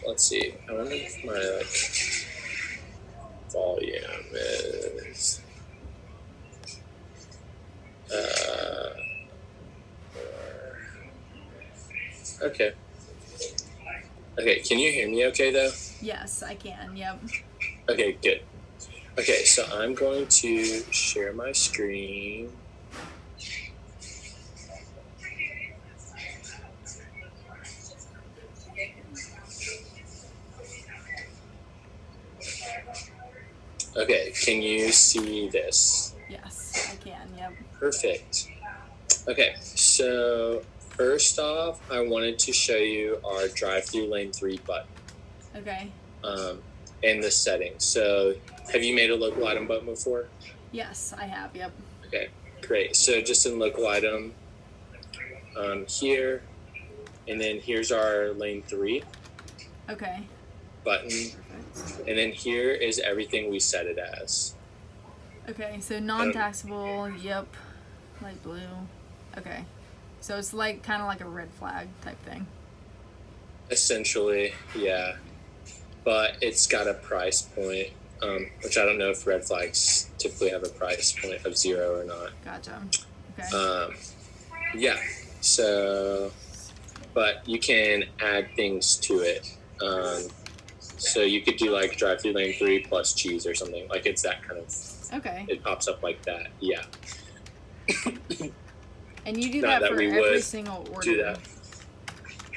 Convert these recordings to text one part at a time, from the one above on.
let's see. I wonder if my volume is. Okay. Okay, can you hear me okay, though? Yes, I can. Yep. Okay, good. Okay, so I'm going to share my screen. Okay, can you see this? Yes, I can. Yep. Perfect. Okay, so first off, I wanted to show you our drive-through lane 3 button. Okay. And the settings. So have you made a local item button before? Yes, I have. Yep. Okay, great. So just in local item here, and then here's our lane 3 Okay. button. Perfect. And then here is everything we set it as. Okay, so non-taxable. Yep. Light blue. Okay. So it's like kind of like a red flag type thing. Essentially, yeah. But it's got a price point, which I don't know if red flags typically have a price point of 0 or not. Gotcha. Okay. Yeah. So, but you can add things to it. So you could do like drive-through lane 3 plus cheese or something. Like it's that kind of. Okay. It pops up like that. Yeah. And you do that for every single order. Do that.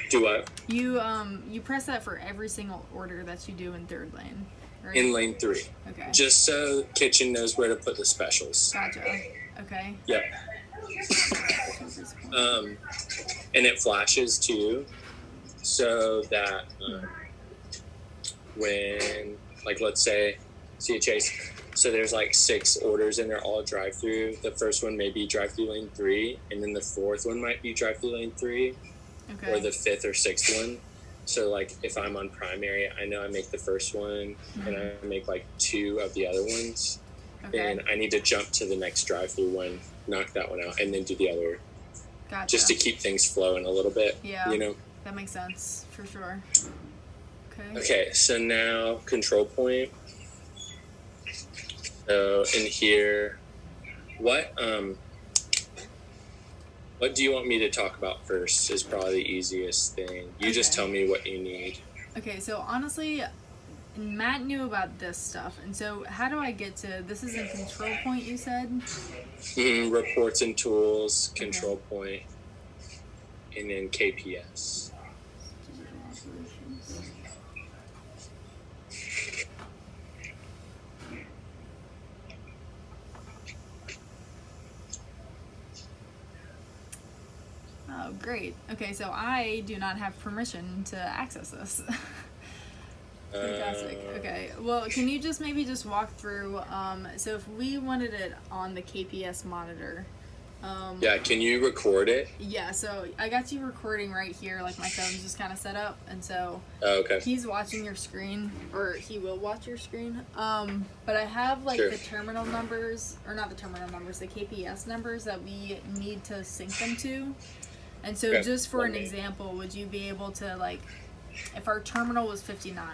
Do what? You press that for every single order that you do in third lane. Right? In lane 3. Okay. Just so kitchen knows where to put the specials. Gotcha. Okay. Yep. And it flashes too, so that when, like, let's say, see a Chase. So there's like 6 orders and they're all drive-through. The first one may be drive-through lane 3, and then the 4th one might be drive-through lane 3, okay. or the 5th or 6th one. So like if I'm on primary, I know I make the first one, and I make like 2 of the other ones, and I need to jump to the next drive-through one, knock that one out, and then do the other. Gotcha. Just to keep things flowing a little bit. Yeah. You know. That makes sense for sure. Okay. Okay, so now control point. So in here, what do you want me to talk about first is probably the easiest thing. You just tell me what you need. Okay, so honestly, Matt knew about this stuff, and so how do I get to, this is in control point you said? Reports and tools, control point, and then KPS. Oh, great. Okay, so I do not have permission to access this. Fantastic. Okay, well, can you just maybe just walk through, so if we wanted it on the KPS monitor. Yeah, can you record it? Yeah, so I got you recording right here, like my phone's just kind of set up, and so he's watching your screen, or he will watch your screen. But I have like the terminal numbers, or not the terminal numbers, the KPS numbers that we need to sync them to. And so just for an example, would you be able to, like, if our terminal was 59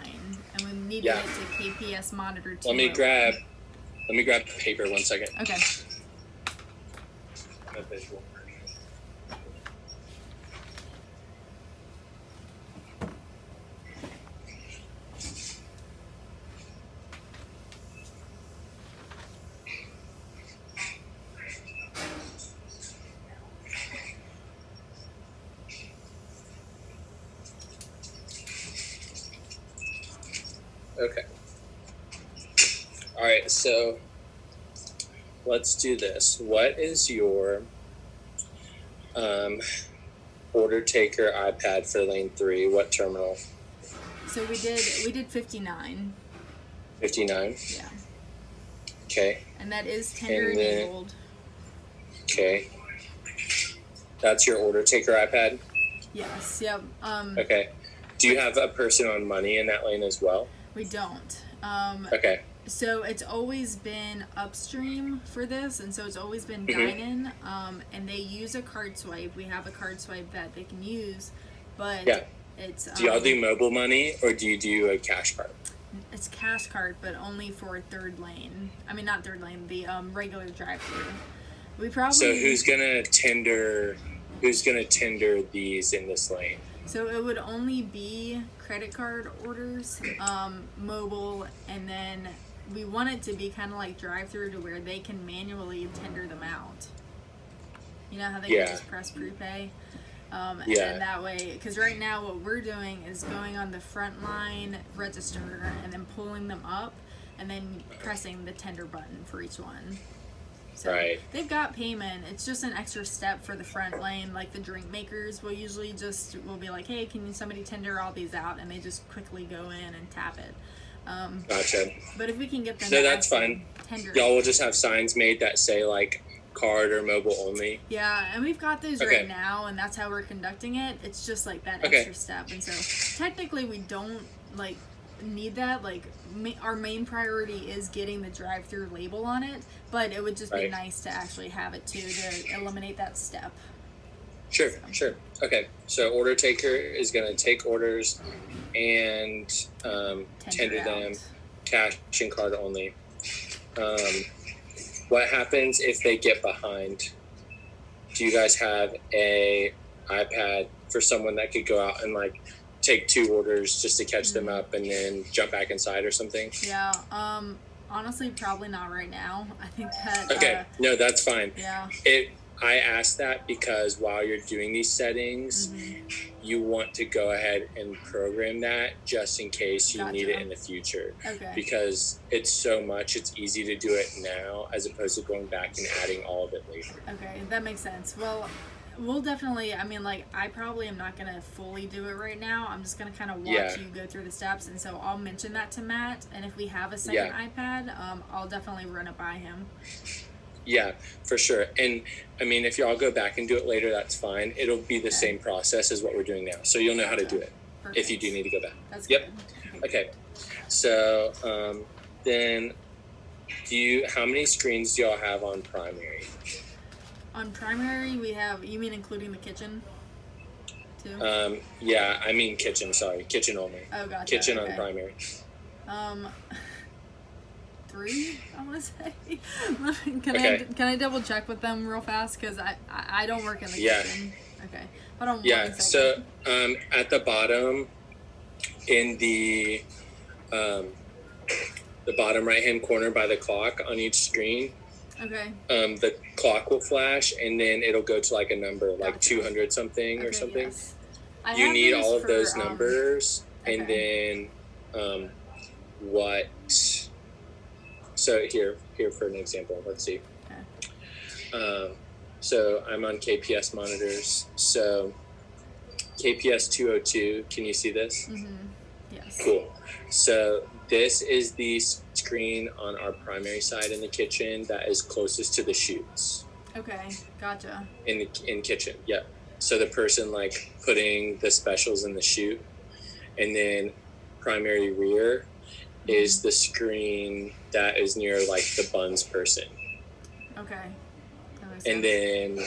and we needed it to KPS monitor 2. Let me grab paper 1 second. Okay. Okay. All right, so let's do this. What is your order taker iPad for lane 3? What terminal? So we did 59. 59? Yeah. Okay. And that is tender enabled. Okay. That's your order taker iPad? Yes. Yep. Okay. Do you have a person on money in that lane as well? We don't. Okay. So it's always been upstream for this, and so it's always been dine-in, and they use a card swipe. We have a card swipe that they can use, but It's do y'all do mobile money or do you do a cash card? It's cash card, but only for third lane. I mean, not third lane, the regular drive-through. We probably. So who's gonna tender these in this lane? So it would only be credit card orders, mobile, and then we want it to be kind of like drive-through to where they can manually tender them out. You know how they can just press prepay? And then that way, because right now what we're doing is going on the front line register and then pulling them up and then pressing the tender button for each one. So they've got payment. It's just an extra step for the front lane. Like the drink makers will usually will be like, hey, can somebody tender all these out? And they just quickly go in and tap it. Gotcha. But if we can get them to that's fine. Y'all will just have signs made that say like card or mobile only. Yeah, and we've got those right now, and that's how we're conducting it. It's just like that extra step. And so technically we don't like need that. Like our main priority is getting the drive-through label on it, but it would just be nice to actually have it too, to eliminate that step. Sure. Okay, so order taker is going to take orders and tender them, cash and card only. What happens if they get behind? Do you guys have a iPad for someone that could go out and like take 2 orders just to catch them up and then jump back inside or something? Yeah. Honestly, probably not right now. I think that. Okay. No, that's fine. Yeah. I asked that because while you're doing these settings, you want to go ahead and program that just in case you need it in the future. Okay. Because it's so much, it's easy to do it now as opposed to going back and adding all of it later. Okay, that makes sense. Well, we'll definitely, I mean, like, I probably am not going to fully do it right now. I'm just going to kind of watch you go through the steps. And so I'll mention that to Matt. And if we have a second iPad, I'll definitely run it by him. Yeah, for sure. And I mean, if y'all go back and do it later, that's fine. It'll be the same process as what we're doing now. So you'll know how to do it if you do need to go back. That's good. Okay. So then how many screens do y'all have on primary? On primary, we have, you mean including the kitchen too? Yeah, I mean kitchen, sorry. Kitchen only. Oh, gotcha. Kitchen on primary. 3, I want to say. Can I double check with them real fast? Because I don't work in the kitchen. Okay. Hold on 1 second. So at the bottom, in the bottom right-hand corner by the clock on each screen, the clock will flash, and then it'll go to like a number, like 200 something or something. Yes. You need all of those numbers, and then what... So here for an example, let's see. Okay. So I'm on KPS monitors. So KPS 202, can you see this? Mm-hmm. Yes. Cool. So this is the screen on our primary side in the kitchen that is closest to the chutes. Okay, gotcha. In kitchen, yeah. So the person like putting the specials in the chute, and then primary rear is the screen that is near like the buns person. Okay. And then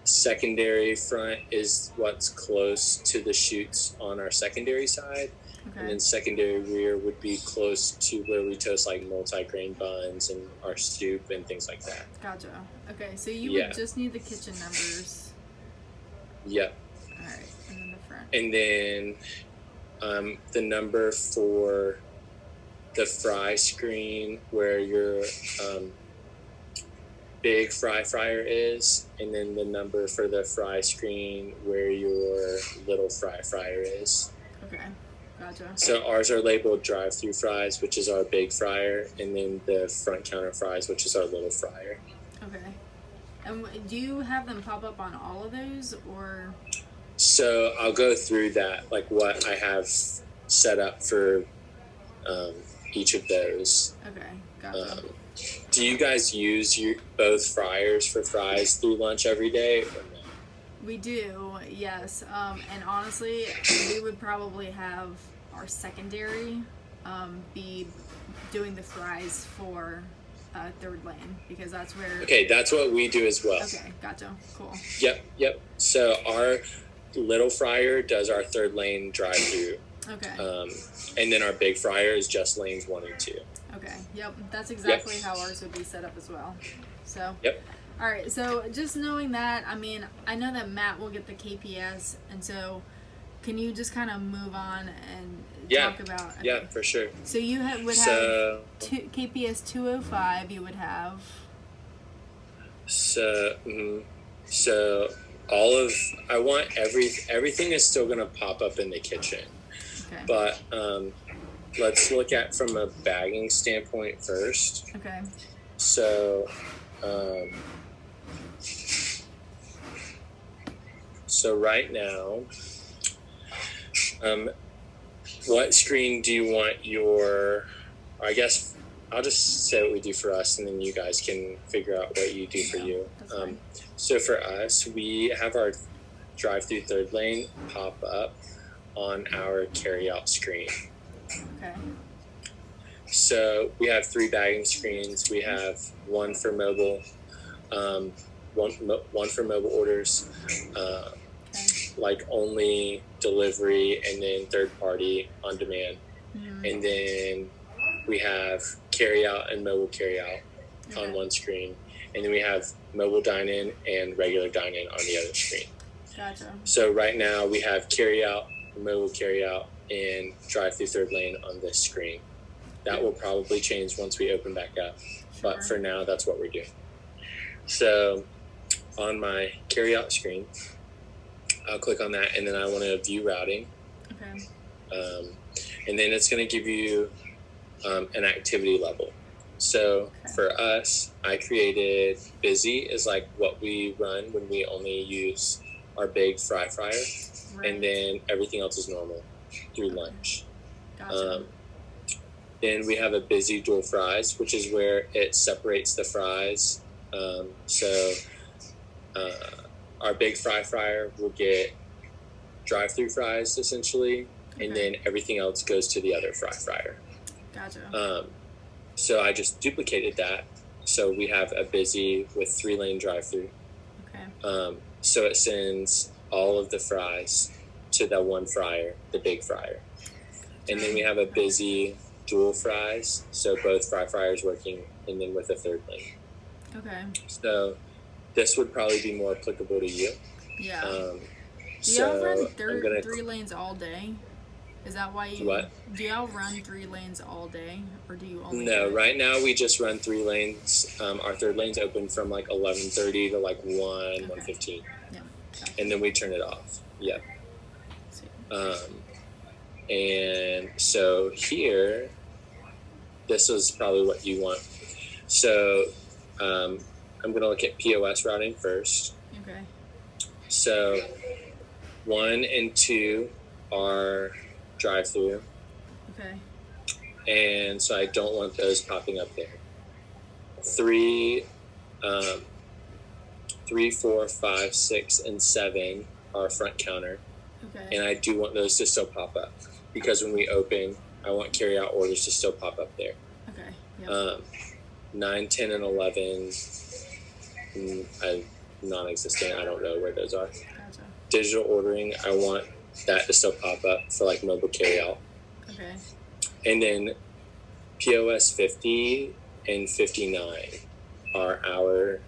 secondary front is what's close to the chutes on our secondary side. Okay. And then secondary rear would be close to where we toast like multi-grain buns and our soup and things like that. Gotcha. Okay, so you would just need the kitchen numbers. Yep. All right, and then the front. And then the number for the fry screen where your big fryer is, and then the number for the fry screen where your little fryer is. Okay, gotcha. So ours are labeled drive-through fries, which is our big fryer, and then the front counter fries, which is our little fryer. Okay. And do you have them pop up on all of those, or? So I'll go through that, like what I have set up for each of those. Okay, gotcha. Do you guys use both fryers for fries through lunch every day? Or no? We do, yes. And honestly, we would probably have our secondary be doing the fries for third lane, because that's where... Okay, that's what we do as well. Okay, gotcha. Cool. Yep. So little fryer does our third lane drive-through. Okay. And then our big fryer is just lanes 1 and 2. Okay. Yep. That's exactly how ours would be set up as well. So. Yep. All right. So just knowing that, I mean, I know that Matt will get the KPS, and so can you just kind of move on and talk about? Okay. Yeah, for sure. So you would have KPS 205. You would have. So I want everything is still going to pop up in the kitchen. Okay. But let's look at from a bagging standpoint first. Okay. So right now, what screen do you want I guess I'll just say what we do for us, and then you guys can figure out what you do for you. So for us, we have our drive-through third lane pop up on our carry-out screen. Okay. So we have 3 bagging screens. We have one for mobile, one for mobile orders, like only delivery, and then third party on demand. Mm-hmm. And then we have carry out and mobile carry out on one screen. And then we have mobile dine-in and regular dine-in on the other screen. Gotcha. So right now we have carry out, mobile carry out, and drive-through third lane on this screen. That will probably change once we open back up. Sure. But for now, that's what we're doing. So on my carry out screen, I'll click on that, and then I want to view routing. Okay. And then it's going to give you an activity level. So for us, I created busy is like what we run when we only use our big fryer, right. And then everything else is normal through lunch. Gotcha. Then we have a busy dual fries, which is where it separates the fries. Our big fryer will get drive-through fries essentially, and then everything else goes to the other fryer. Gotcha. So I just duplicated that. So we have a busy with 3-lane drive-through. Okay. So it sends all of the fries to that one fryer, the big fryer. And then we have a busy dual fries. So both fryers working, and then with a third lane. Okay. So this would probably be more applicable to you. Yeah. Do y'all run 3 lanes all day? Is that why you... What? Do y'all run 3 lanes all day? Or do you only... No, right now we just run 3 lanes. Our third lane's open from like 11:30 to like 1:15. Yeah. Gotcha. And then we turn it off. Yeah. And so here, this is probably what you want. So I'm going to look at POS routing first. Okay. So 1 and 2 are drive-through. Okay. And so I don't want those popping up there. 3, 4, 5, 6, and 7 are front counter. Okay. And I do want those to still pop up, because when we open, I want carry-out orders to still pop up there. Okay. Yep. 9, 10, and 11, non-existent. I don't know where those are. Gotcha. Digital ordering, I want that to still pop up for like mobile carry-out. Okay. And then POS 50 and 59 are our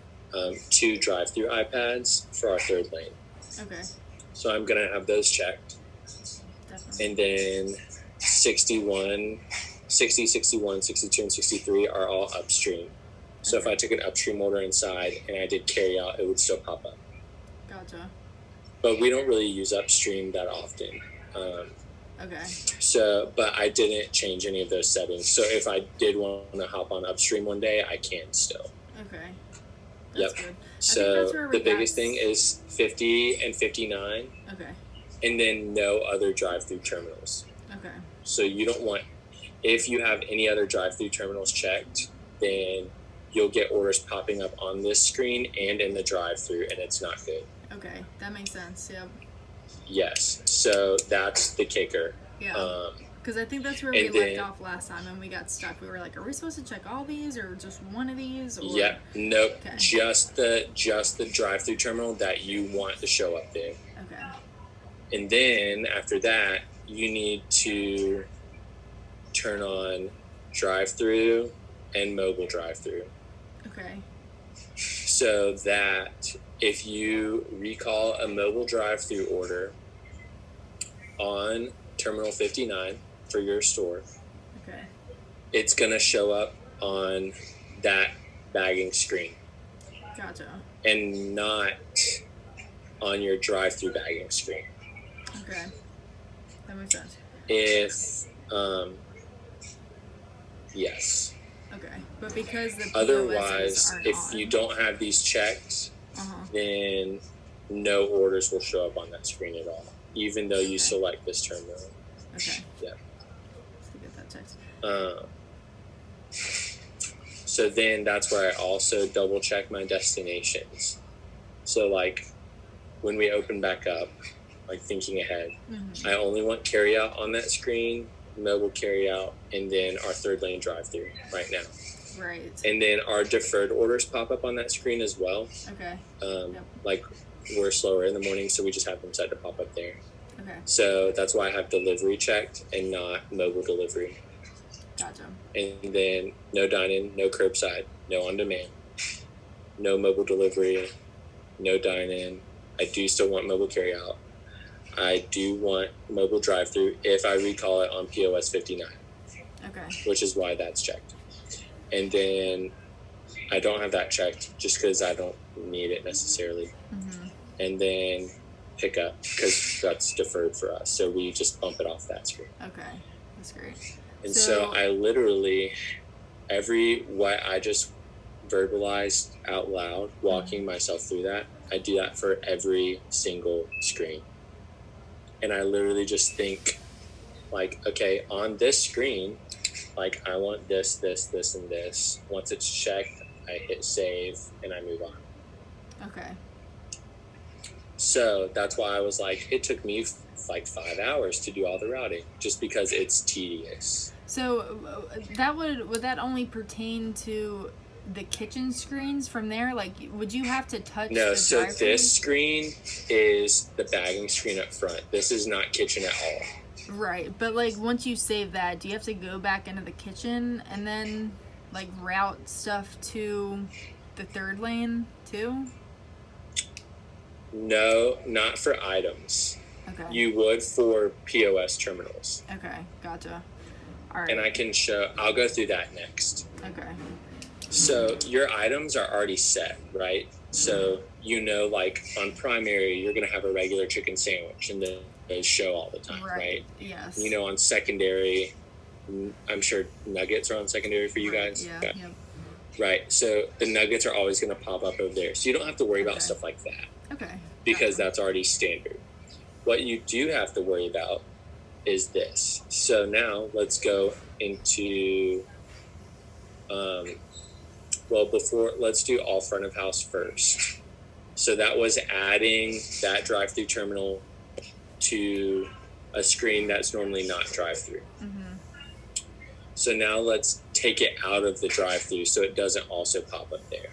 2 drive-through iPads for our third lane. Okay. So I'm going to have those checked. Definitely. And then 60, 61, 62, and 63 are all upstream. So if I took an upstream order inside and I did carry out, it would still pop up. Gotcha. But we don't really use upstream that often. Okay. So, but I didn't change any of those settings. So if I did want to hop on upstream one day, I can still. Okay. That's good. I so the biggest thing is 50 and 59. Okay. And then no other drive-through terminals. Okay. So you don't want, if you have any other drive-through terminals checked, then you'll get orders popping up on this screen and in the drive-through, and it's not good. Okay, that makes sense. Yep. Yes, so that's the kicker. Yeah. Because I think that's where we left off last time, and we got stuck. We were like, "Are we supposed to check all these, or just one of these?" Or... Yeah. Nope. Okay. Just the drive-through terminal that you want to show up there. Okay. And then after that, you need to turn on drive-through and mobile drive-through. Okay. So that if you recall a mobile drive-through order on Terminal 59 for your store, okay, it's going to show up on that bagging screen. Gotcha. And not on your drive-through bagging screen. Okay. That makes sense. Yes. Okay. But because the otherwise, if on, you don't have these checked, then no orders will show up on that screen at all, even though you select this terminal. Okay. Yeah. To get that checked. So then that's where I also double check my destinations. So like when we open back up, like thinking ahead, I only want carryout on that screen, mobile carryout, and then our third lane drive-through right now. Right. And then our deferred orders pop up on that screen as well. Okay. Like we're slower in the morning, so we just have them set to pop up there. Okay. So that's why I have delivery checked and not mobile delivery. Gotcha. And then no dine-in, no curbside, no on-demand, no mobile delivery, no dine-in. I do still want mobile carryout. I do want mobile drive-through if I recall it on POS 59. Okay. Which is why that's checked. And then I don't have that checked just because I don't need it necessarily. And then pickup because that's deferred for us. So we just bump it off that screen. Okay. That's great. And so I literally, what I just verbalized out loud, walking myself through that, I do that for every single screen. And I literally just think, like, okay, on this screen, like, I want this, this, this, and this. Once it's checked, I hit save, and I move on. Okay. So that's why I was like, it took me like 5 hours to do all the routing, just because it's tedious. So that would that only pertain to the kitchen screens from there? Like, would you have to touch No, the so drive-thru? this screen is the bagging screen up front. This is not kitchen at all. Right, but like once you save that, do you have to go back into the kitchen and then like route stuff to the third lane too? No, not for items. Okay. You would for POS terminals. Okay, gotcha. All right. And I'll go through that next. Okay. So your items are already set, right? So like on primary, you're going to have a regular chicken sandwich and those show all the time, right? Yes. On secondary, I'm sure nuggets are on secondary for you guys. Yeah. Yep. Right. So the nuggets are always going to pop up over there. So you don't have to worry about stuff like that. Okay. Because that's already standard. What you do have to worry about is this. So now let's go into, let's do all front of house first. So that was adding that drive-through terminal to a screen that's normally not drive-through. So now let's take it out of the drive-through so it doesn't also pop up there.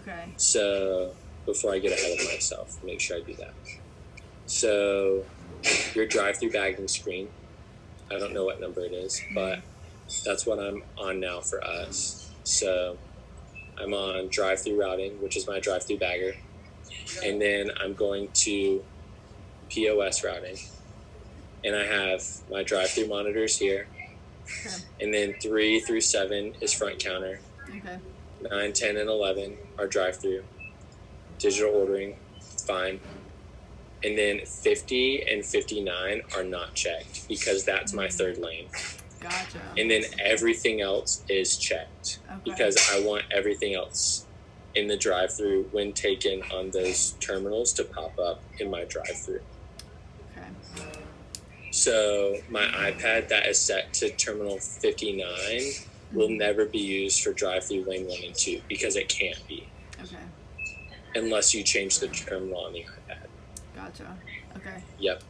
Okay. So before I get ahead of myself, make sure I do that. So your drive-through bagging screen, I don't know what number it is, but that's what I'm on now for us. So I'm on drive-through routing, which is my drive-through bagger. And then I'm going to POS routing. And I have my drive-through monitors here. Okay. And then 3 through 7 is front counter. Okay. 9, 10, and 11 are drive-through. Digital ordering, fine. And then 50 and 59 are not checked because that's my third lane. Gotcha. And then everything else is checked because I want everything else in the drive-through when taken on those terminals to pop up in my drive-through. Okay. So my iPad that is set to terminal 59 will never be used for drive-through lane 1 and 2 because it can't be. Okay. Unless you change the terminal on the iPad. Gotcha. Okay. Yep.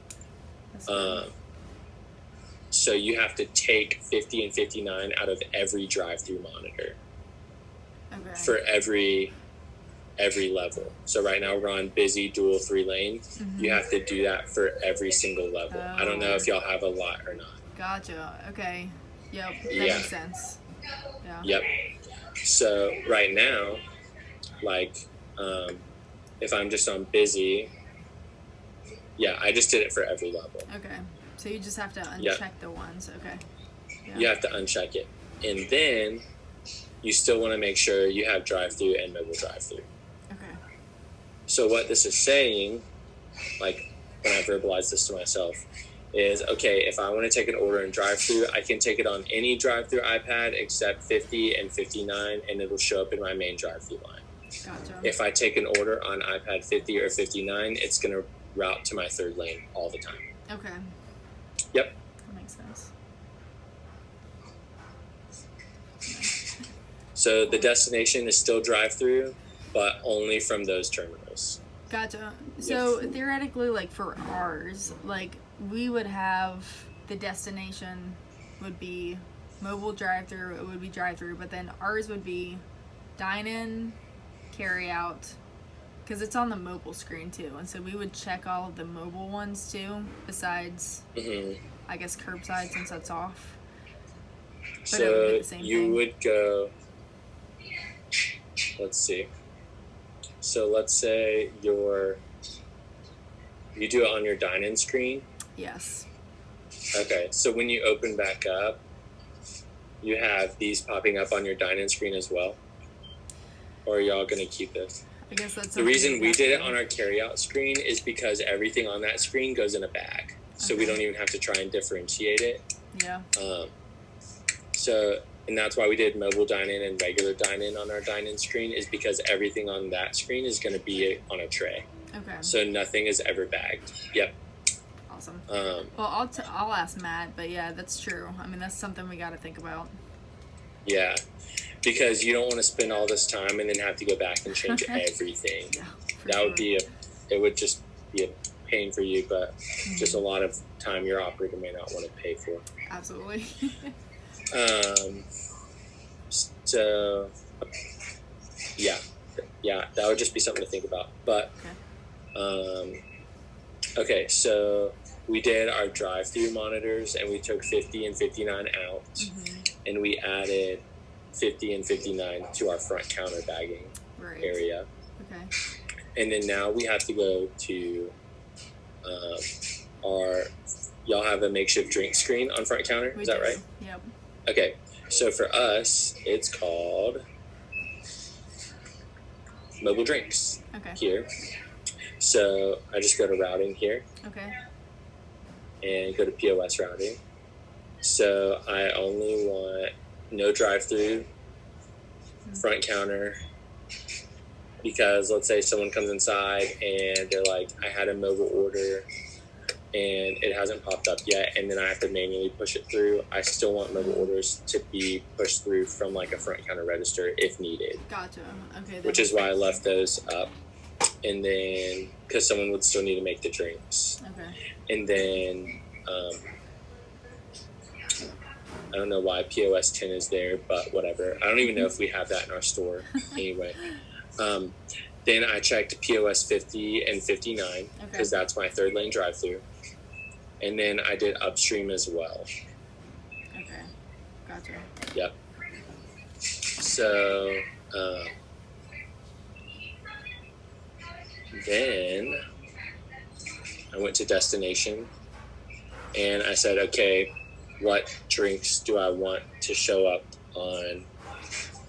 So you have to take 50 and 59 out of every drive-through monitor. Okay. For every every level. So right now we're on busy dual 3-lane. Mm-hmm. You have to do that for every single level. I don't know if y'all have a lot or not. Gotcha. Okay. Yep. That makes sense. Yeah. Yep. So right now, like, if I'm just on busy, I just did it for every level. Okay. So you just have to uncheck the ones. Okay. Yeah. You have to uncheck it. And then you still want to make sure you have drive-through and mobile drive-through. Okay. So what this is saying, like when I verbalize this to myself, is, okay, if I want to take an order in drive-through, I can take it on any drive-through iPad except 50 and 59, and it'll show up in my main drive-through line. Gotcha. If I take an order on iPad 50 or 59, it's going to route to my third lane all the time. Okay. Yep. That makes sense. So the destination is still drive-through, but only from those terminals. Gotcha. So theoretically, like for ours, like we would have the destination would be mobile drive-through, it would be drive-through, but then ours would be dine-in, carry-out, because it's on the mobile screen too, and so we would check all of the mobile ones too, besides, I guess, curbside since that's off. But so it would be the same thing. Would go, let's see. So let's say you do it on your dine-in screen? Yes. Okay, so when you open back up, you have these popping up on your dine-in screen as well? Or are y'all going to keep this? I guess that's the reason we did it on our carry-out screen is because everything on that screen goes in a bag. So we don't even have to try and differentiate it. Yeah. And that's why we did mobile dine-in and regular dine-in on our dine-in screen, is because everything on that screen is going to be on a tray. Okay. So nothing is ever bagged. Yep. Awesome. Well, I'll ask Matt, but yeah, that's true. I mean, that's something we got to think about. Yeah, because you don't want to spend all this time and then have to go back and change everything. Yeah, that would be it would just be a pain for you, but just a lot of time your operator may not want to pay for. Absolutely. So yeah, that would just be something to think about. But okay, so we did our drive-through monitors and we took 50 and 59 out, and we added 50 and 59 to our front counter bagging area. Okay. And then now we have to go to y'all have a makeshift drink screen on front counter, is that right? Yep. Okay, so for us, it's called Mobile Drinks here. So I just go to routing here. Okay. And go to POS routing. So I only want no drive-through, front counter, because let's say someone comes inside and they're like, I had a mobile order and it hasn't popped up yet, and then I have to manually push it through. I still want mobile orders to be pushed through from like a front counter register if needed. Gotcha. Okay. Which is why I left those up. And then, because someone would still need to make the drinks. Okay. And then, I don't know why POS 10 is there, but whatever. I don't even know if we have that in our store anyway. Then I checked POS 50 and 59 because that's my third lane drive-through. And then I did upstream as well. Okay. Gotcha. Yep. So, then I went to destination and I said, okay, what drinks do I want to show up on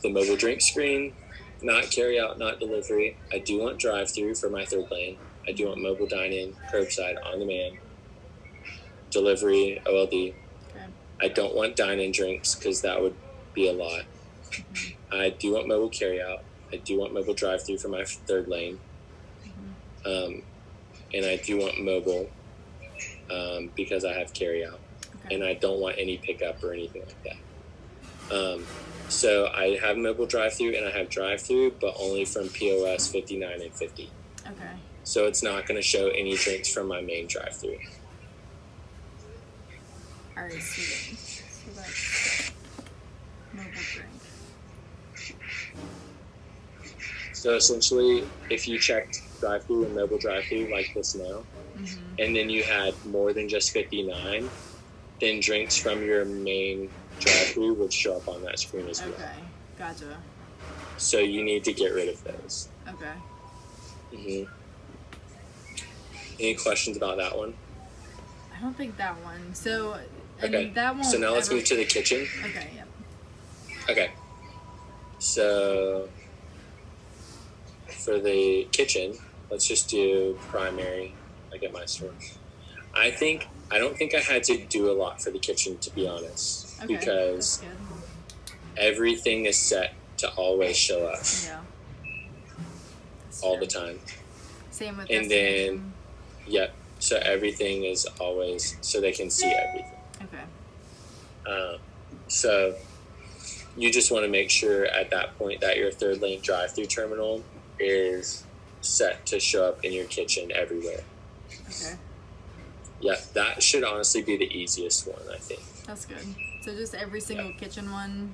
the mobile drink screen? Not carry out, not delivery. I do want drive-through for my third lane. I do want mobile dine-in, curbside, on demand, delivery, OLD. Okay. I don't want dine-in drinks because that would be a lot. I do want mobile carry-out. I do want mobile drive-through for my third lane. And I do want mobile because I have carry-out. Okay. And I don't want any pickup or anything like that. So I have mobile drive-through and I have drive-through, but only from POS 59 and 50. Okay. So it's not going to show any drinks from my main drive-through. All right, sweet. So that's mobile drink. So essentially, if you checked drive-through and mobile drive-through like this now, and then you had more than just 59, then drinks from your main drive-through would show up on that screen as well. Okay, gotcha. So you need to get rid of those. Okay. Any questions about that one? I don't think that one. So, okay. That one. So now let's move to the kitchen. Okay, yep. Okay. So for the kitchen, let's just do primary, like at my store. I don't think I had to do a lot for the kitchen, to be honest, because everything is set to always show up. Yeah. All the time. Same with and then, yep. So everything is always, so they can see everything. Okay. So you just want to make sure at that point that your third lane drive-through terminal is set to show up in your kitchen everywhere. Okay. Yeah, that should honestly be the easiest one, I think. That's good. So just every single kitchen one,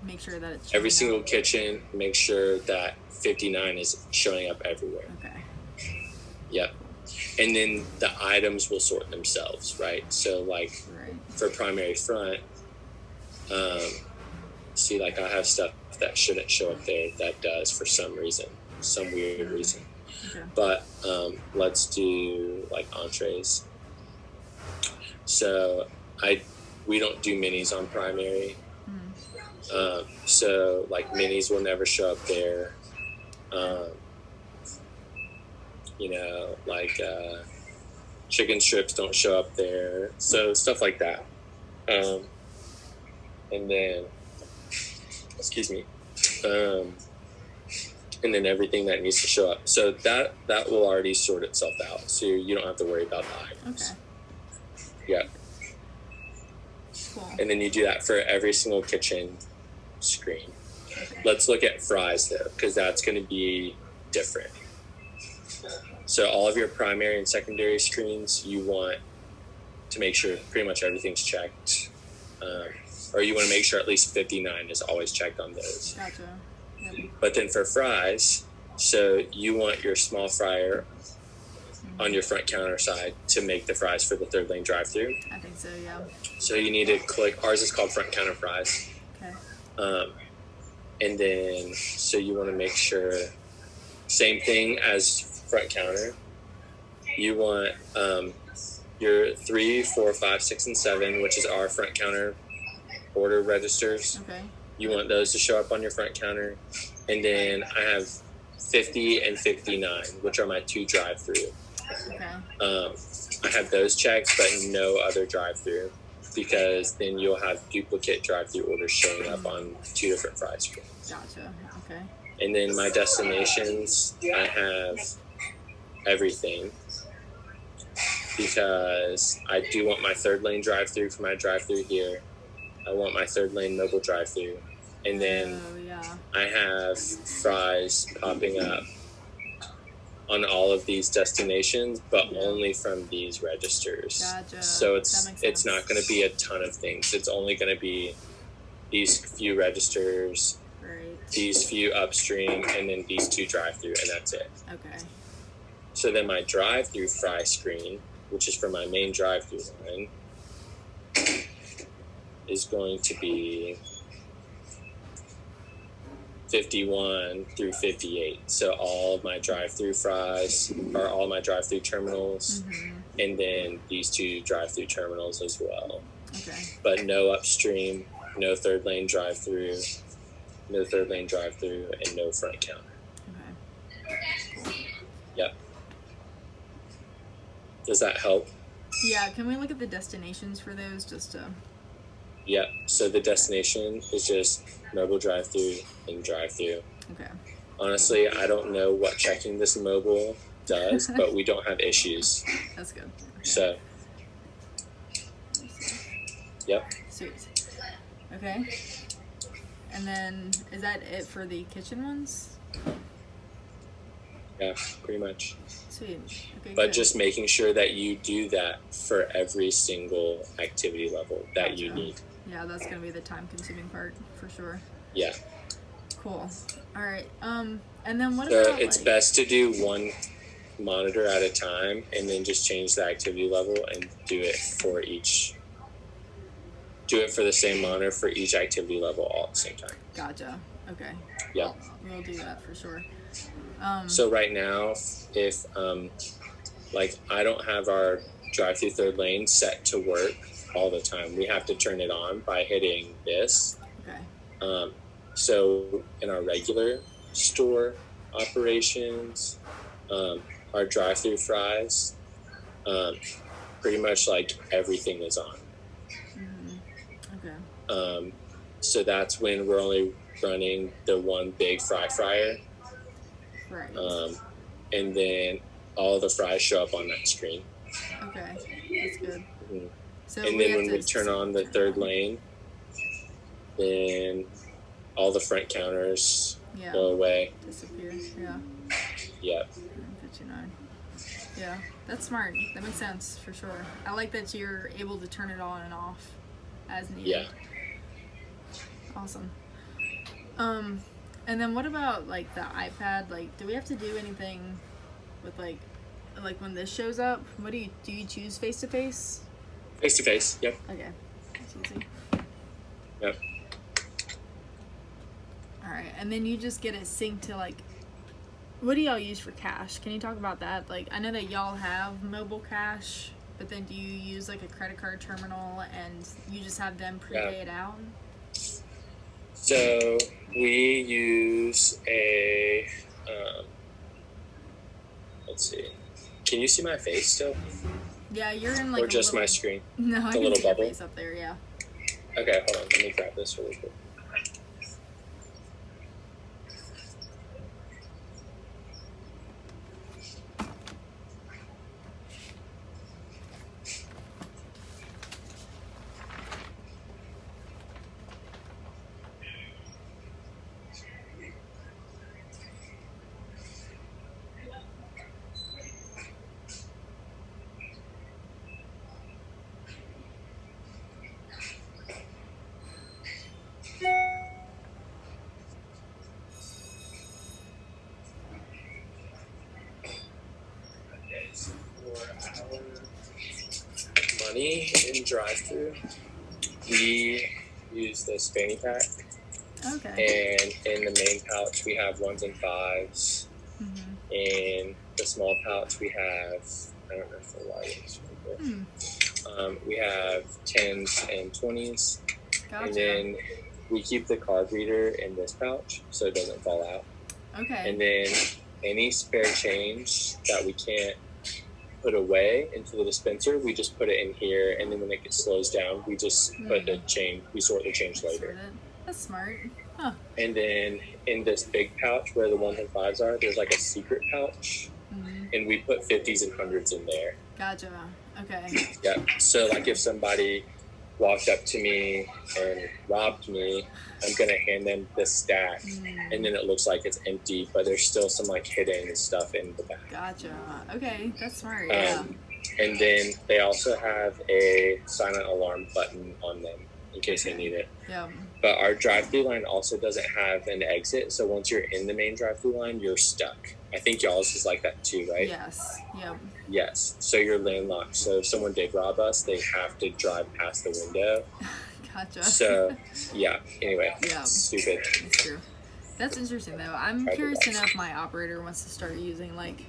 make sure that it's every single kitchen, make sure that 59 is showing up everywhere. Okay. Yeah. And then the items will sort themselves, right? So like for primary front, see, like I have stuff that shouldn't show up there that does for some reason, some weird reason. Okay. But let's do like entrees. So we don't do minis on primary. So like minis will never show up there. Like chicken strips don't show up there. So stuff like that. And then, excuse me. And then everything that needs to show up. So that will already sort itself out. So you don't have to worry about the items. Okay. Yeah. Cool. And then you do that for every single kitchen screen. Okay. Let's look at fries though, because that's going to be different. So all of your primary and secondary screens, you want to make sure pretty much everything's checked. Or you want to make sure at least 59 is always checked on those. Gotcha. Yep. But then for fries, so you want your small fryer on your front counter side to make the fries for the third lane drive-through. I think so, yeah. So you need to click, ours is called front counter fries. Okay. And then, so you want to make sure, same thing as front counter. You want your 3, 4, 5, 6, and 7, which is our front counter order registers. Okay. You want those to show up on your front counter. And then I have 50 and 59, which are my 2 drive-through. Okay. I have those checked, but no other drive-through, because then you'll have duplicate drive-through orders showing up on 2 different fry screens. Gotcha. Okay. And then my destinations, I have everything, because I do want my third lane drive-through for my drive-through here. I want my third lane mobile drive-through. And then I have fries popping up on all of these destinations, but only from these registers. Gotcha. So it's not going to be a ton of things. It's only going to be these few registers, these few upstream, and then these 2 drive-through, and that's it. Okay. So then my drive-through fry screen, which is for my main drive-through line, is going to be 51 through 58. So all of my drive-through fries are all my drive-through terminals, and then these 2 drive-through terminals as well. Okay. But no upstream, no third lane drive-through, no third lane drive-through, and no front counter. Okay. Cool. Yep. Does that help? Yeah. Can we look at the destinations for those just to? Yeah, so the destination is just mobile drive-through and drive-through. Okay. Honestly, I don't know what checking this mobile does, but we don't have issues. That's good. Okay. So, yep. Sweet. Okay. And then, is that it for the kitchen ones? Yeah, pretty much. Sweet. Okay, but good. Just making sure that you do that for every single activity level that you need. Yeah, that's going to be the time-consuming part, for sure. Yeah. Cool. All right. And then what about? It's best to do one monitor at a time, and then just change the activity level and do it for the same monitor for each activity level all at the same time. Gotcha. Okay. Yeah. We'll do that for sure. So right now, if I don't have our drive-through third lane set to work all the time, we have to turn it on by hitting this. Okay. So in our regular store operations, our drive-through fries, pretty much like everything is on. Mm-hmm. Okay. So that's when we're only running the one big fry fryer. Right. And then all the fries show up on that screen. Okay, that's good. Mm-hmm. So and then when we turn on the third lane, then all the front counters go away. Disappear, yeah. Yeah. 59. Yeah, that's smart. That makes sense for sure. I like that you're able to turn it on and off as needed. Yeah. Awesome. And then what about like the iPad? Like, do we have to do anything with like when this shows up? What do you choose face to face? Face to face. Yep. Okay. That's easy. Yep. All right, and then you just get it synced to like. What do y'all use for cash? Can you talk about that? Like, I know that y'all have mobile cash, but then do you use like a credit card terminal and you just have them prepay it out? So we use a, let's see. Can you see my face still? Yeah, you're in like or just my screen? No, I can see your face up there, yeah. Okay, hold on. Let me grab this really quick. Money in drive-through, we use this fanny pack. Okay. And in the main pouch, we have 1s and 5s. Mm-hmm. In the small pouch, we have, I don't know if the light is right there. We have 10s and 20s. Gotcha. And then we keep the card reader in this pouch so it doesn't fall out. Okay. And then any spare change that we can't put away into the dispenser, we just put it in here, and then when it slows down, we just put the change, we sort the change later. That's smart. Huh. And then in this big pouch where the 1s and 5s are, there's like a secret pouch, and we put 50s and 100s in there. Gotcha. Okay. Yeah. So like if somebody walked up to me and robbed me, I'm gonna hand them this stack, and then it looks like it's empty, but there's still some like hidden stuff in the back. Gotcha. Okay, that's smart. Yeah. And then they also have a silent alarm button on them in case they need it. Yeah. But our drive-through line also doesn't have an exit, so once you're in the main drive-through line, you're stuck. I think y'all's is like that too, right? Yes. Yep. Yes. So you're landlocked. So if someone did rob us, they have to drive past the window. Gotcha. So, yeah. Anyway. Yeah. Stupid. That's true. That's interesting, though. I'm curious to know if my operator wants to start using, like,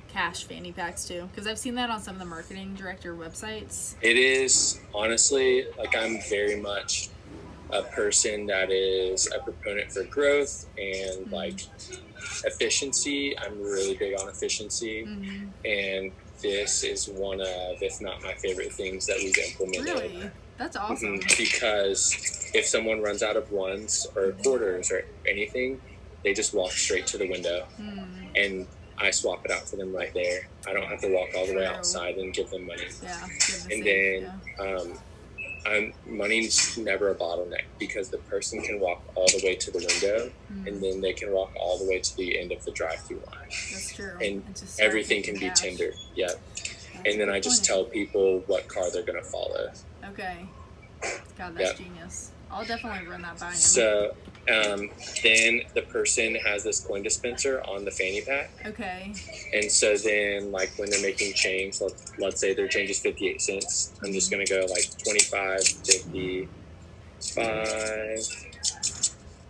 cash fanny packs, too. Because I've seen that on some of the marketing director websites. It is, honestly, like, I'm very much a person that is a proponent for growth and, like, efficiency. I'm really big on efficiency. And this is one of, if not my favorite things that we've implemented. Really? That's awesome. Because if someone runs out of 1s or quarters or anything, they just walk straight to the window. And I swap it out for them right there. I don't have to walk all the way outside and give them money. Yeah. And then money's never a bottleneck because the person can walk all the way to the window and then they can walk all the way to the end of the drive-through line. That's true. And everything can be tendered. Yep. And then I just tell people what car they're going to follow. Okay. God, that's genius. I'll definitely run that by him. So then the person has this coin dispenser on the fanny pack. Okay. And so then, like, when they're making change, let's say their change is 58 cents. I'm just going to go like 25, 50, 5.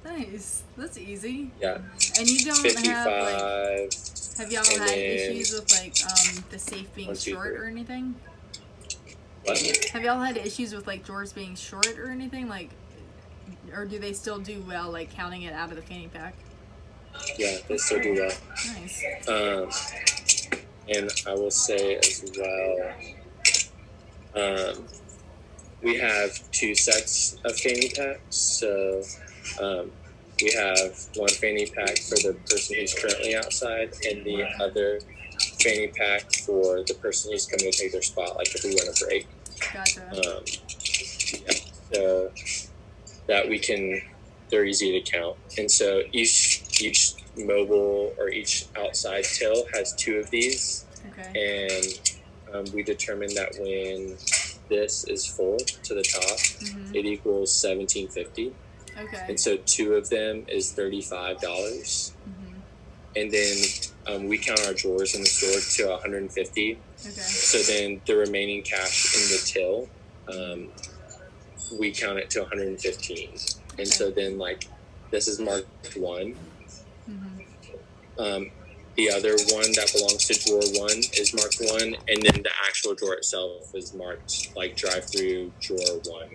Nice. That's easy. Yeah. And you don't 55, have y'all had issues with like the safe being 1, 2, short 3. or anything? What? Have y'all had issues with like drawers being short or anything? Like, or do they still do well, like counting it out of the fanny pack? Yeah, they still do well. Nice. And I will say as well, we have 2 sets of fanny packs. So we have one fanny pack for the person who's currently outside, and the other fanny pack for the person who's coming to take their spot, like if we run a break. Gotcha. Yeah, so that they're easy to count. And so each mobile or each outside till has 2 of these. Okay. And we determined that when this is full to the top, it equals $17.50. Okay. And so 2 of them is $35. And then we count our drawers in the store to 150. Okay. So then the remaining cash in the till, we count it to 115. Okay. And so then, like, this is marked 1. The other one that belongs to drawer 1 is marked 1, and then the actual drawer itself is marked like drive-through drawer 1.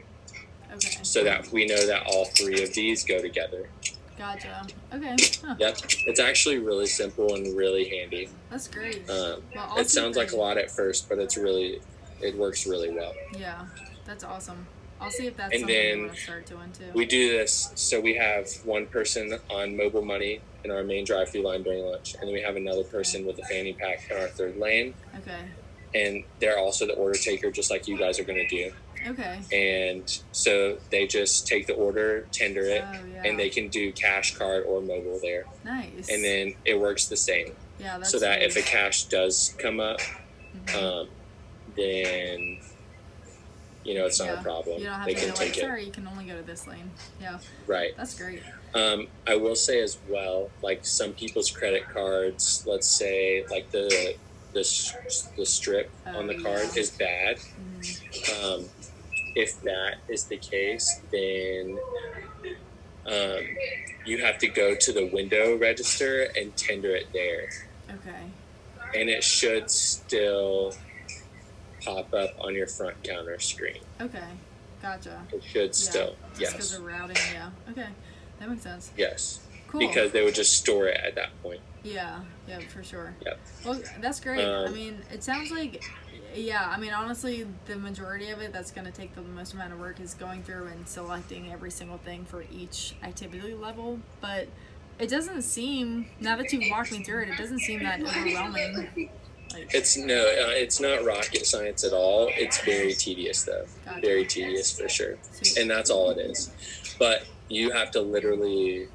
Okay. So that we know that all 3 of these go together. Gotcha. Okay. Huh. Yep. It's actually really simple and really handy. That's great. It sounds like a lot at first, but it works really well. Yeah, that's awesome. I'll see if that's and something then I want to start doing too. We do this, so we have one person on mobile money in our main drive-through line during lunch, and then we have another person with a fanny pack in our third lane. Okay. And they're also the order taker, just like you guys are going to do. Okay. And so they just take the order, tender it, and they can do cash, card, or mobile there. Nice. And then it works the same. Yeah, that's so that great. if a cash does come up, then it's not a problem. You don't have they to can be take like, it. sorry, you can only go to this lane. Yeah. Right. That's great. I will say as well, like some people's credit cards, let's say like the strip on the card is bad. If that is the case, then you have to go to the window register and tender it there. Okay. And it should still pop up on your front counter screen. Okay. Gotcha. It should still, yes. Just because of routing, yeah. Okay. That makes sense. Yes. Cool. Because they would just store it at that point. Yeah, for sure. Yep. Well, that's great. I mean, it sounds like, honestly, the majority of it that's going to take the most amount of work is going through and selecting every single thing for each activity level. But it doesn't seem, now that you've walked me through it, it doesn't seem that overwhelming. It's not rocket science at all. It's very tedious, though. Gotcha. Very tedious for sure. Sweet. And that's all it is. But you have to literally,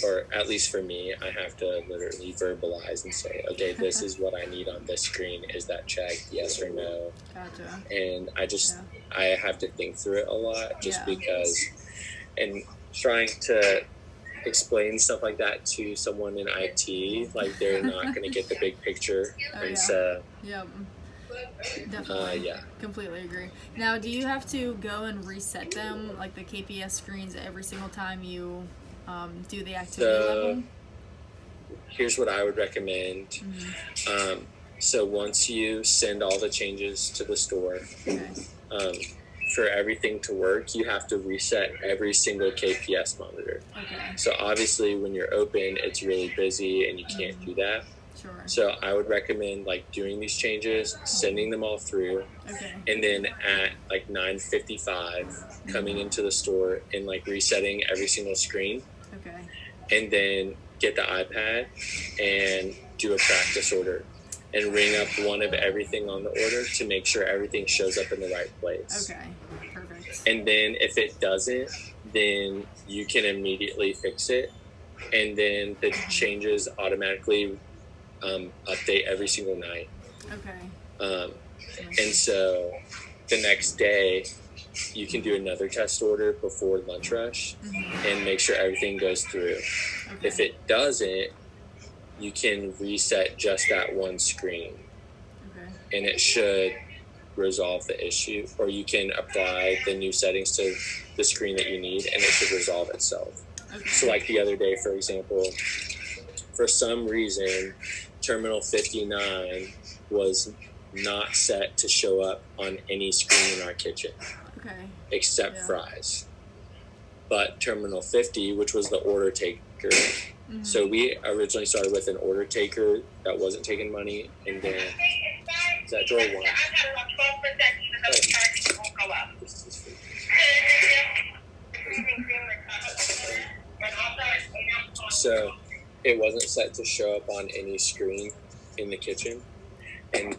or at least for me, I have to literally verbalize and say, okay, this is what I need on this screen. Is that checked? Yes or no? Gotcha. And I have to think through it a lot just because, and trying to explain stuff like that to someone in IT, like they're not going to get the big picture. So, yep. Definitely. Completely agree. Now, do you have to go and reset them, like the KPS screens, every single time you do the activity level? Here's what I would recommend. So once you send all the changes to the store, for everything to work, you have to reset every single KPS monitor. Okay. So obviously when you're open, it's really busy and you can't do that. Sure. So I would recommend like doing these changes, sending them all through, and then at like 9:55 coming into the store and like resetting every single screen. Okay. And then get the iPad and do a practice order and ring up one of everything on the order to make sure everything shows up in the right place. Okay, perfect. And then if it doesn't, then you can immediately fix it. And then the changes automatically update every single night. Okay. And so the next day, you can do another test order before lunch rush and make sure everything goes through. Okay. If it doesn't, you can reset just that one screen. Okay. And it should resolve the issue, or you can apply the new settings to the screen that you need and it should resolve itself. Okay. So like the other day, for example, for some reason, terminal 59 was not set to show up on any screen in our kitchen. Okay. Except fries. But terminal 50, which was the order taker, so we originally started with an order taker that wasn't taking money, and then is that drawer one? So it wasn't set to show up on any screen in the kitchen, and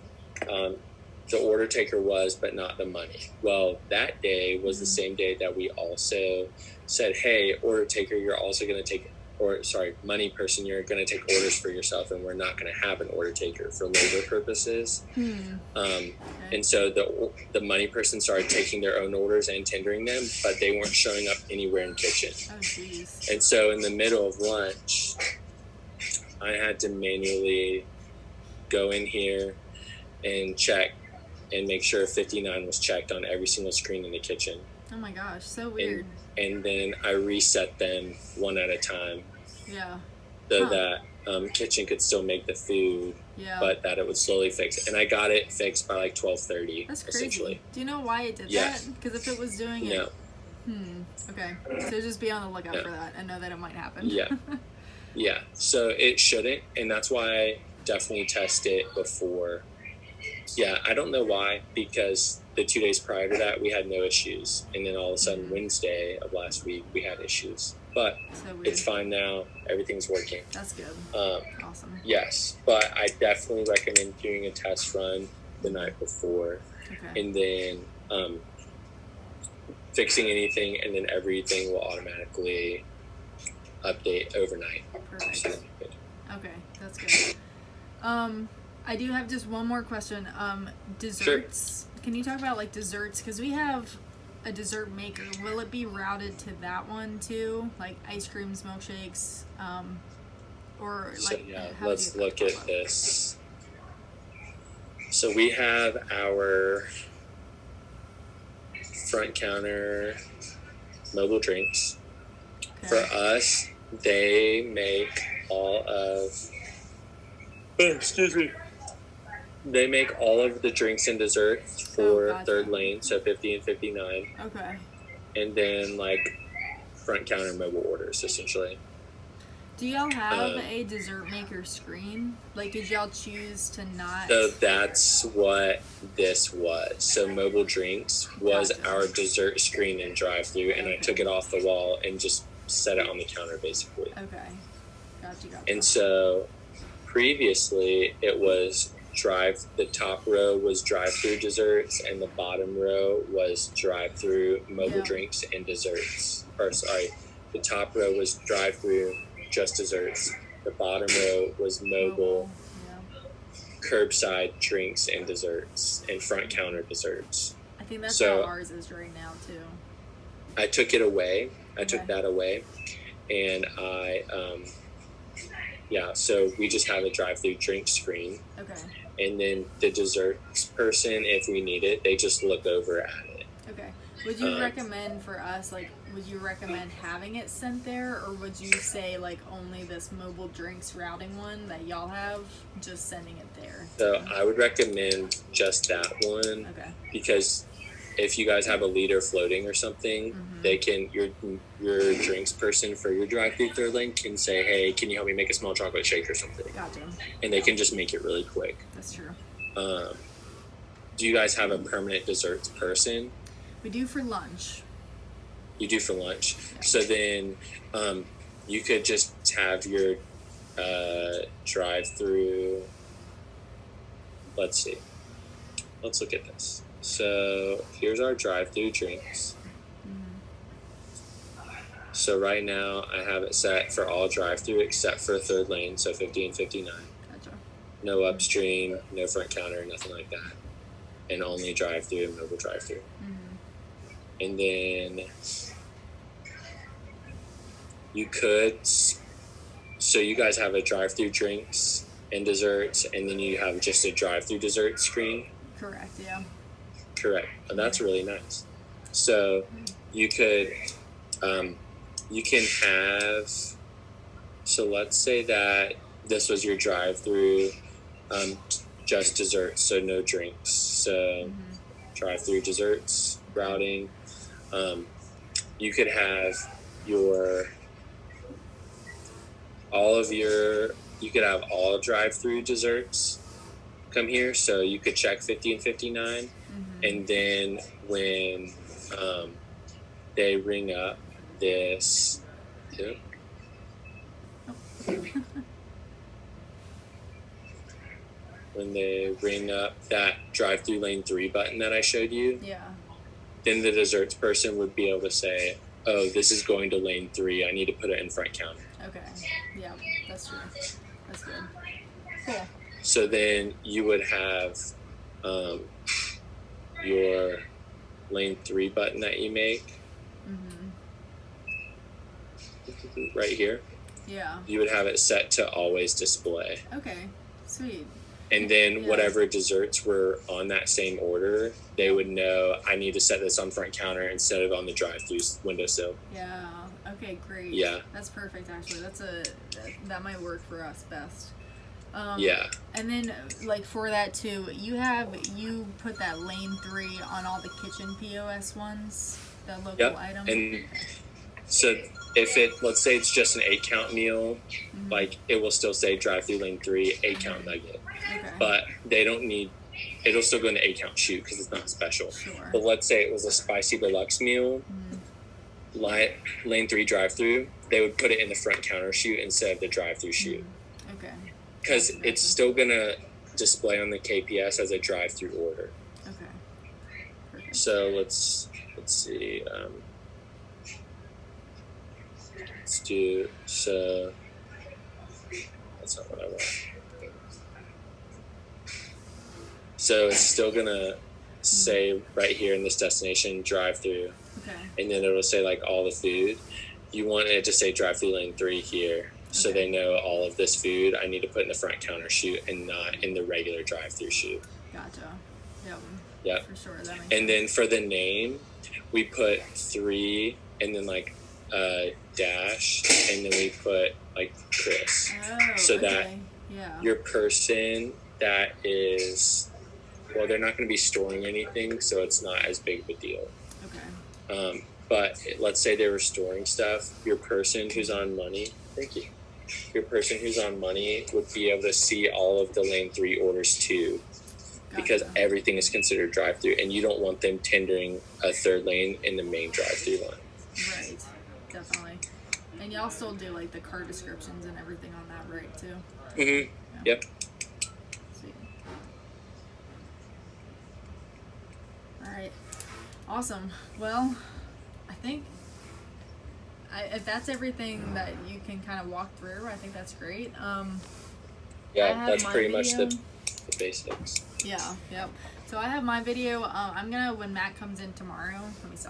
the order taker was, but not the money. Well, that day was the same day that we also said, hey, order taker, you're also going to take, or sorry, money person, you're going to take orders for yourself, and we're not going to have an order taker for labor purposes. Okay. And so the money person started taking their own orders and tendering them, but they weren't showing up anywhere in kitchen. Oh, geez. And so in the middle of lunch, I had to manually go in here and check and make sure 59 was checked on every single screen in the kitchen. Oh my gosh, so weird. And then I reset them one at a time. Yeah. So that kitchen could still make the food, but that it would slowly fix it. And I got it fixed by like 12:30. That's crazy. Essentially. Do you know why it did that? Because if it was doing it... Okay. So just be on the lookout for that and know that it might happen. Yeah. Yeah. So it shouldn't, and that's why I definitely test it before. Yeah, I don't know why, because the 2 days prior to that, we had no issues. And then all of a sudden, Wednesday of last week, we had issues. But it's fine now. Everything's working. That's good. Awesome. Yes, but I definitely recommend doing a test run the night before. Okay. And then fixing anything, and then everything will automatically update overnight. Perfect. So, okay, that's good. I do have just one more question. Desserts. Sure. Can you talk about like desserts? Because we have a dessert maker. Will it be routed to that one too? Like ice creams, milkshakes, or like? So, yeah, let's look at this. So we have our front counter mobile drinks. Okay. For us, they make all of. Excuse me. They make all of the drinks and desserts for third lane, so 50 and 59. Okay. And then, like, front counter mobile orders, essentially. Do y'all have a dessert maker screen? Like, did y'all choose to not? So that's what this was. So mobile drinks was our dessert screen and drive-thru, and I took it off the wall and just set it on the counter, basically. Okay. Gotcha. And so previously, it was the top row was drive-through desserts, and the bottom row was drive-through mobile drinks and desserts. Or sorry, the top row was drive-through just desserts. The bottom row was mobile curbside drinks and desserts, and front counter desserts. I think that's how ours is right now too. I took it away. I took that away, and so we just have a drive-through drink screen. Okay. And then the desserts person, if we need it, they just look over at it. Okay. Would you recommend for us, like, would you recommend having it sent there, or would you say, like, only this mobile drinks routing one that y'all have, just sending it there? So I would recommend just that one. Okay. Because if you guys have a leader floating or something, they can, your drinks person for your drive-thru third lane can say, hey, can you help me make a small chocolate shake or something? Gotcha. And they can just make it really quick. That's true. Do you guys have a permanent desserts person? We do for lunch. You do for lunch. Yeah. So then you could just have your drive-thru. Let's see. Let's look at this. So here's our drive-thru drinks. So right now I have it set for all drive-thru except for third lane, so 50 and 59. Gotcha. No upstream, no front counter, nothing like that. And only drive-thru and mobile drive-thru. and then you could. So you guys have a drive-through drinks and desserts, and then you have just a drive-through dessert screen. Correct. Yeah. Correct. And that's really nice. So you could, you can have. So let's say that this was your drive-through, just desserts, so no drinks. So drive-through desserts routing. You could have you could have all drive-through desserts come here. So you could check 50 and 59, and then when they ring up this. Yep. When they ring up that drive-through lane 3 button that I showed you, then the desserts person would be able to say, oh, this is going to lane 3. I need to put it in front counter. Okay. Yeah, that's true. That's good. Cool. So then you would have your lane 3 button that you make right here. Yeah. You would have it set to always display. Okay. Sweet. And then whatever desserts were on that same order, they would know I need to set this on front counter instead of on the drive-through windowsill. Yeah. Okay. Great. Yeah. That's perfect. Actually, that might work for us best. Yeah. And then, like, for that too, you put that lane 3 on all the kitchen POS ones, the local item. And so let's say it's just an 8-count meal, like it will still say drive-through lane 3, 8-count nugget. Okay. But it'll still go in the 8-count chute because it's not special. Sure. But let's say it was a spicy deluxe meal, lane 3 drive-through, they would put it in the front counter chute instead of the drive-through chute. Okay. Because it's still going to display on the KPS as a drive-through order. Okay. Perfect. So let's see. Let's do, so that's not what I want. So it's still going to say right here in this destination drive-through. Okay. And then it'll say like all the food. You want it to say drive-through lane 3 here. So they know all of this food I need to put in the front counter chute and not in the regular drive-through chute. Gotcha. Yep. For sure. That makes and then for the name, we put 3 and then like dash, and then we put like Chris. Oh, so that your person that is, well, they're not going to be storing anything, so it's not as big of a deal. Okay. But let's say they were storing stuff. Your person who's on money, thank you. Your person who's on money would be able to see all of the lane 3 orders too, because everything is considered drive-through, and you don't want them tendering a third lane in the main drive-through line. Right, definitely. And y'all still do like the card descriptions and everything on that, right? Too. Yeah. Yep. Sweet. All right. Awesome. Well, I think if that's everything that you can kind of walk through, I think that's great. Yeah, that's pretty much the basics. Yeah, yep. So I have my video. I'm gonna, when Matt comes in tomorrow, let me stop.